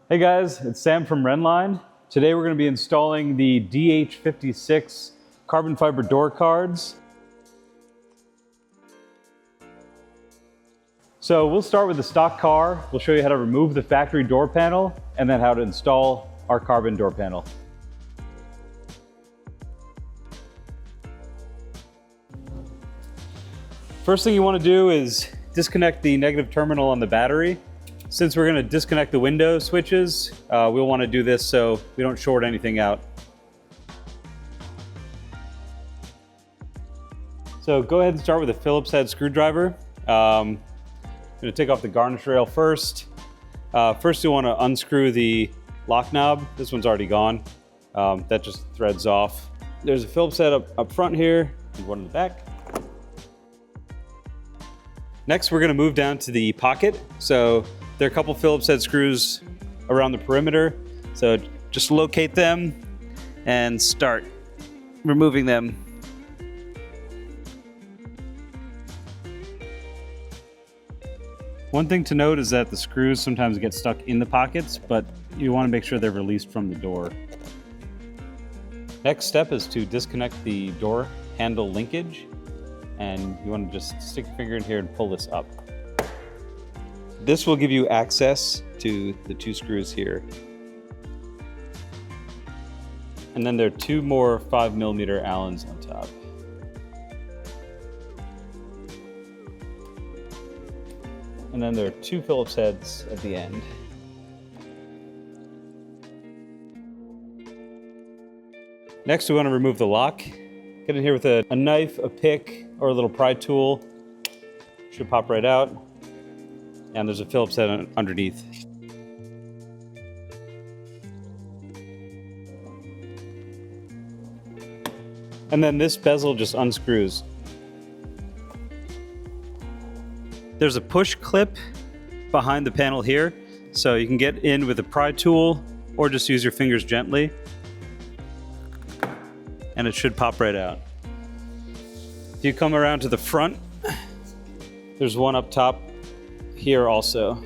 Hey guys, it's Sam from Rennline. Today we're going to be installing the DH56 carbon fiber door cards. So we'll start with the stock car. We'll show you how to remove the factory door panel and then how to install our carbon door panel. First thing you want to do is disconnect the negative terminal on the battery. Since we're going to disconnect the window switches, we'll want to do this so we don't short anything out. So go ahead and start with a Phillips head screwdriver. I'm going to take off the garnish rail first. First you want to unscrew the lock knob. This one's already gone. That just threads off. There's a Phillips head up front here and one in the back. Next we're going to move down to the pocket. So there are a couple Phillips head screws around the perimeter. So just locate them and start removing them. One thing to note is that the screws sometimes get stuck in the pockets, but you want to make sure they're released from the door. Next step is to disconnect the door handle linkage, and you want to just stick your finger in here and pull this up. This will give you access to the two screws here. And then there are two more 5mm Allens on top. And then there are two Phillips heads at the end. Next, we want to remove the lock. Get in here with a knife, a pick, or a little pry tool. Should pop right out. And there's a Phillips head underneath. And then this bezel just unscrews. There's a push clip behind the panel here, so you can get in with a pry tool or just use your fingers gently. And it should pop right out. If you come around to the front, there's one up top here also.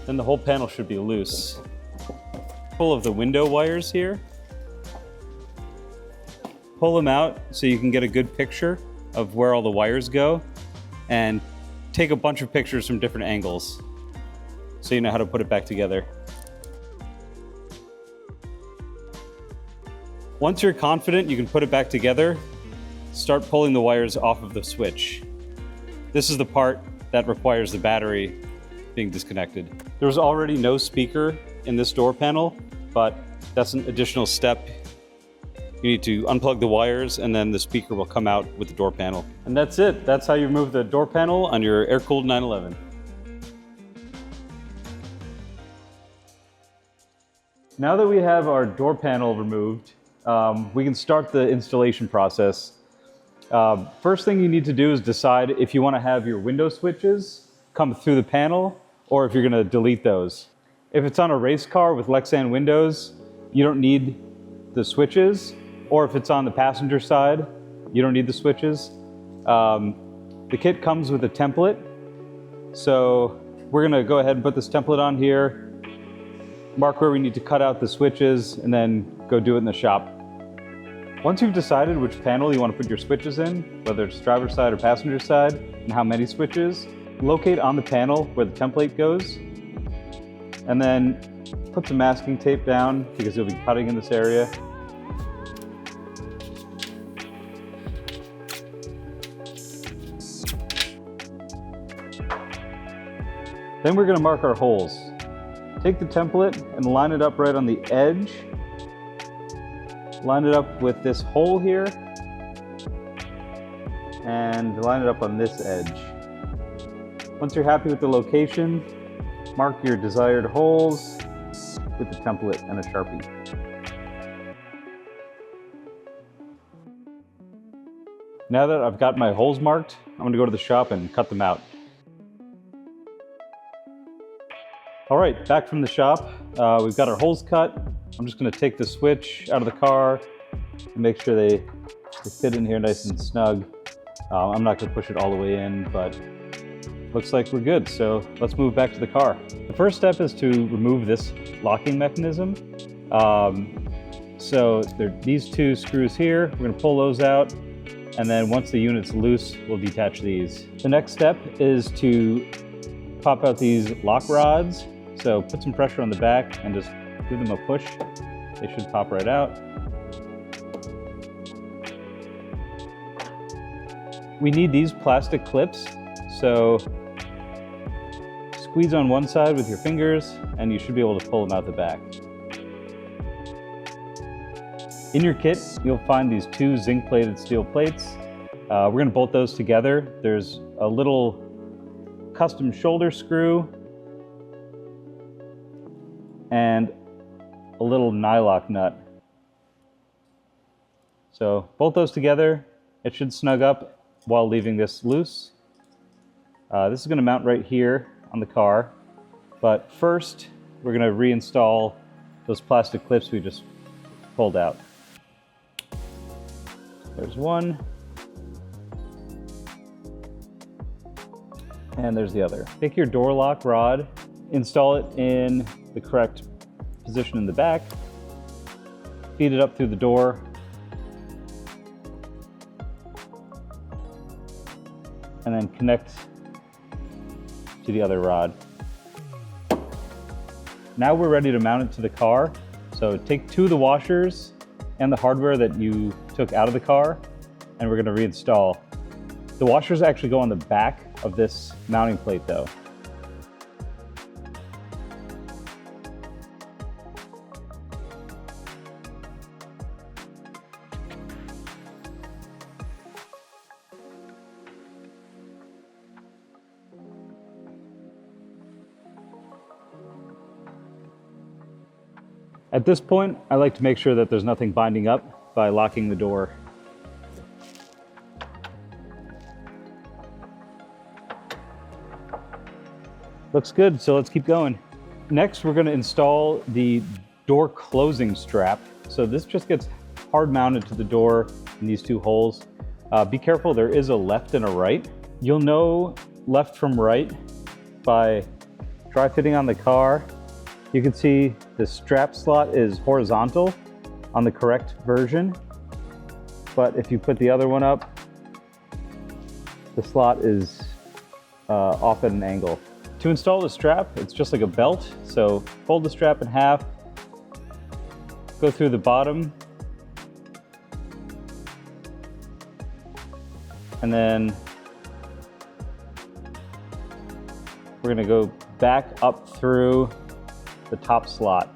Then the whole panel should be loose. Full of the window wires here. Pull them out so you can get a good picture of where all the wires go, and take a bunch of pictures from different angles so you know how to put it back together. Once you're confident you can put it back together, start pulling the wires off of the switch. This is the part that requires the battery being disconnected. There was already no speaker in this door panel, but that's an additional step. You need to unplug the wires and then the speaker will come out with the door panel. And that's it. That's how you remove the door panel on your air-cooled 911. Now that we have our door panel removed, we can start the installation process. First thing you need to do is decide if you want to have your window switches come through the panel or if you're going to delete those. If it's on a race car with Lexan windows, you don't need the switches, or if it's on the passenger side, you don't need the switches. The kit comes with a template, so we're going to go ahead and put this template on here, mark where we need to cut out the switches, and then go do it in the shop. Once you've decided which panel you want to put your switches in, whether it's driver's side or passenger side, and how many switches, locate on the panel where the template goes, and then put some masking tape down because you'll be cutting in this area. Then we're going to mark our holes. Take the template and line it up right on the edge. Line it up with this hole here, and line it up on this edge. Once you're happy with the location, mark your desired holes with the template and a Sharpie. Now that I've got my holes marked, I'm going to go to the shop and cut them out. All right, back from the shop. We've got our holes cut. I'm just going to take the switch out of the car and make sure they fit in here nice and snug. I'm not going to push it all the way in, but looks like we're good. So let's move back to the car. The first step is to remove this locking mechanism. So there are these two screws here. We're going to pull those out. And then once the unit's loose, we'll detach these. The next step is to pop out these lock rods. So put some pressure on the back and just give them a push. They should pop right out. We need these plastic clips. So squeeze on one side with your fingers and you should be able to pull them out the back. In your kit, you'll find these two zinc-plated steel plates. We're going to bolt those together. There's a little custom shoulder screw and a little nylock nut. So bolt those together. It should snug up while leaving this loose. This is going to mount right here on the car. But first, we're going to reinstall those plastic clips we just pulled out. There's one. And there's the other. Take your door lock rod, install it in the correct position in the back, feed it up through the door, and then connect to the other rod. Now we're ready to mount it to the car. So take two of the washers and the hardware that you took out of the car, and we're going to reinstall. The washers actually go on the back of this mounting plate though. At this point, I like to make sure that there's nothing binding up by locking the door. Looks good, so let's keep going. Next, we're going to install the door closing strap. So this just gets hard mounted to the door in these two holes. Be careful, there is a left and a right. You'll know left from right by dry fitting on the car. You can see the strap slot is horizontal on the correct version, but if you put the other one up, the slot is off at an angle. To install the strap, it's just like a belt, so fold the strap in half, go through the bottom, and then we're going to go back up through the top slot.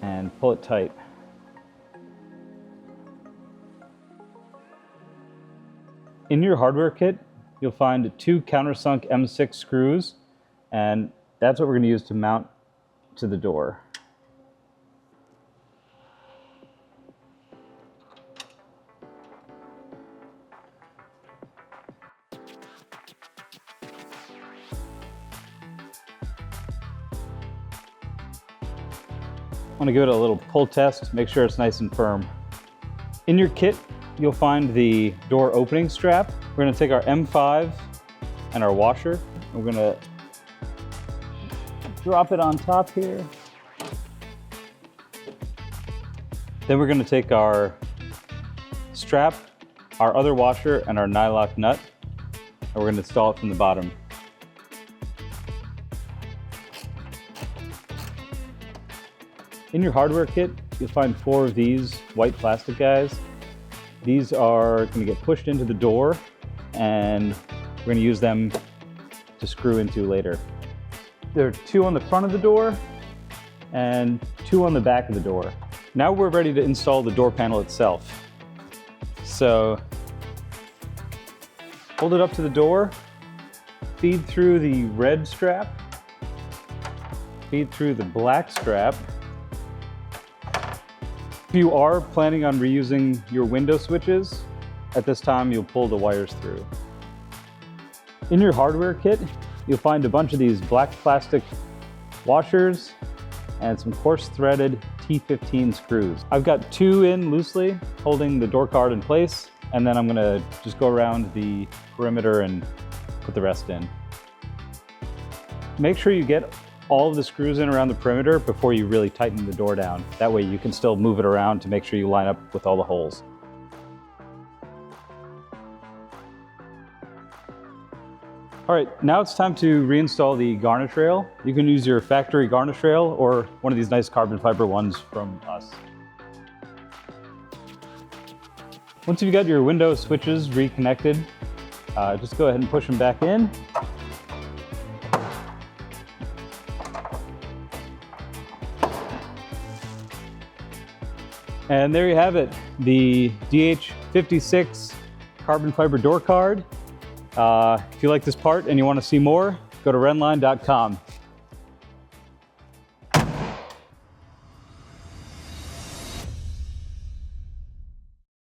And pull it tight. In your hardware kit, you'll find two countersunk M6 screws, and that's what we're going to use to mount to the door. I'm going to give it a little pull test, make sure it's nice and firm. In your kit, you'll find the door opening strap. We're going to take our M5 and our washer. We're going to drop it on top here. Then we're going to take our strap, our other washer, and our nylock nut, and we're going to install it from the bottom. In your hardware kit, you'll find 4 of these white plastic guys. These are going to get pushed into the door, and we're going to use them to screw into later. There are 2 on the front of the door and 2 on the back of the door. Now we're ready to install the door panel itself. So hold it up to the door, feed through the red strap, feed through the black strap. If you are planning on reusing your window switches, at this time you'll pull the wires through. In your hardware kit, you'll find a bunch of these black plastic washers and some coarse threaded T15 screws. I've got 2 in loosely, holding the door card in place. and then I'm gonna just go around the perimeter and put the rest in. Make sure you get all of the screws in around the perimeter before you really tighten the door down. That way you can still move it around to make sure you line up with all the holes. All right, now it's time to reinstall the garnish rail. You can use your factory garnish rail or one of these nice carbon fiber ones from us. Once you've got your window switches reconnected, just go ahead and push them back in. And there you have it, the DH56 carbon fiber door card. If you like this part and you want to see more, go to Rennline.com.